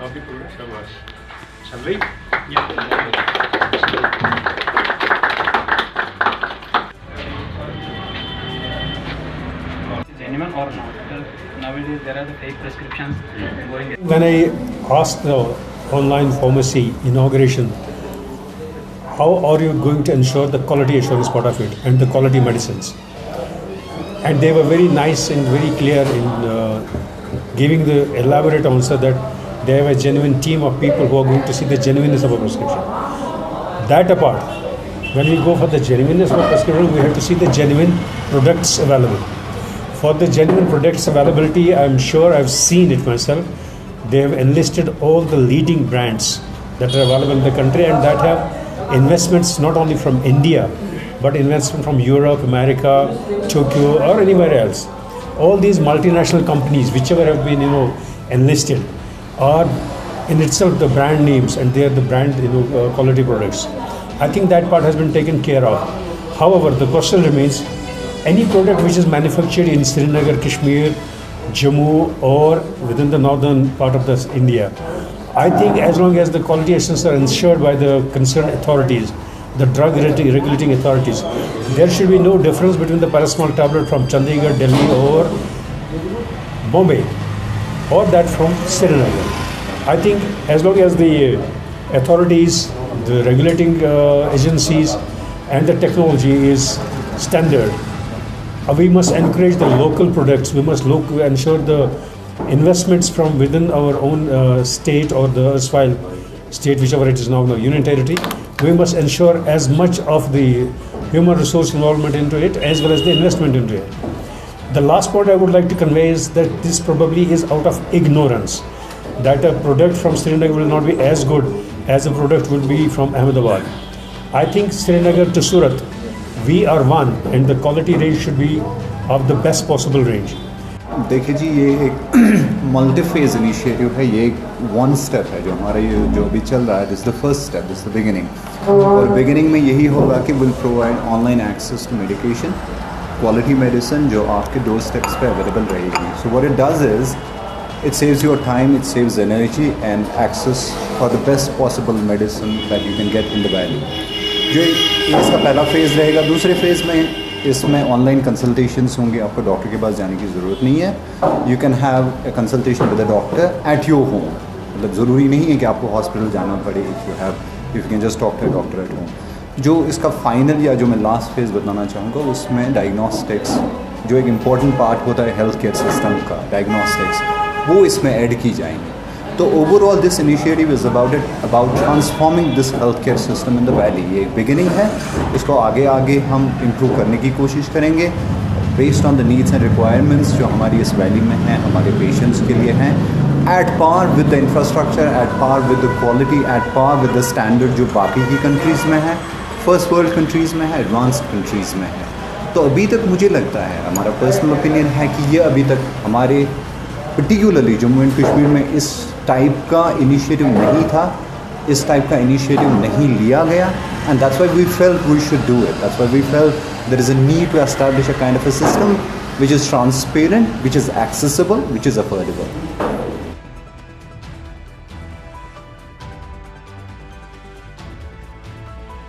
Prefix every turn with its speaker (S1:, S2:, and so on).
S1: काफ़ी पूरा शाबाश चल रही
S2: genuine or not. Nowadays there are the fake prescriptions going.
S3: When I asked the online pharmacy inauguration, how are you going to ensure the quality assurance part of it and the quality medicines? And they were very nice and very clear in giving the elaborate answer that they have a genuine team of people who are going to see the genuineness of a prescription. That apart, when we go for the genuineness of a prescription, we have to see the genuine products available. For the genuine products availability, I'm sure I've seen it myself. They have enlisted all the leading brands that are available in the country and that have investments not only from India, but investment from Europe, America, Tokyo, or anywhere else. All these multinational companies, whichever have been, enlisted, are in itself the brand names, and they are the brand, quality products. I think that part has been taken care of. However, the question remains: any product which is manufactured in Srinagar, Kashmir, Jammoo, or within the northern part of India, I think as long as the quality assurance are ensured by the concerned authorities, the drug regulating authorities, there should be no difference between the paracetamol tablet from Chandigarh, Delhi, or Bombay, or that from Srinagar. I think as long as the authorities, the regulating agencies, and the technology is standard, we must encourage the local products. We must ensure the investments from within our own state or the erstwhile state, whichever it is now, union territory. We must ensure as much of the human resource involvement into it as well as the investment into it. The last point I would like to convey is that this probably is out of ignorance, that a product from Srinagar will not be as good as a product will be from Ahmedabad. I think Srinagar to Surat, we are one, and the quality range should be of the best possible range.
S4: देखिए जी, ये एक multi phase initiative है, ये एक one step है जो हमारा ये जो अभी चल रहा है. This the first step, this the beginning. और बिगिनिंग में यही होगा कि will provide online access to medication, quality medicine जो आपके डोर स्टेप्स पे अवेलेबल रहेगी. So what it does is it saves your time, it saves energy and access for the best possible medicine that you can get in the valley. जो इसका पहला phase रहेगा. दूसरे phase में इसमें online consultations होंगे, आपको डॉक्टर के पास जाने की ज़रूरत नहीं है. You can have a consultation with a doctor at your home. मतलब ज़रूरी नहीं है कि आपको हॉस्पिटल जाना पड़े. If you can just talk to doctor at home. जो इसका फाइनल या जो मैं लास्ट फेज़ बताना चाहूँगा, उसमें डायग्नोस्टिक्स जो एक इम्पॉर्टेंट पार्ट होता है हेल्थ केयर सिस्टम का, डायग्नोस्टिक्स, वो इसमें ऐड की जाएंगी. तो overall this initiative is about transforming this health care system in the valley. ये एक बिगिनिंग है, इसको आगे हम इम्प्रूव करने की कोशिश करेंगे based on the needs and requirements जो हमारी इस वैली में हैं, हमारे पेशेंट्स के लिए हैं, at par with the infrastructure, at par with the quality, at par with the standard जो बाकी की कंट्रीज़ में है, फर्स्ट वर्ल्ड कंट्रीज़ में है, एडवांस्ड कंट्रीज़ में है. तो अभी तक मुझे लगता है, हमारा पर्सनल ओपिनियन है कि ये अभी तक हमारे पर्टिकुलरली जम्मू एंड कश्मीर में इस टाइप का इनिशिएटिव नहीं था, इस टाइप का इनिशिएटिव नहीं लिया गया. And that's why we felt we should do it. That's why we felt there is a need to establish a kind of a system which is transparent, which is accessible, which is affordable.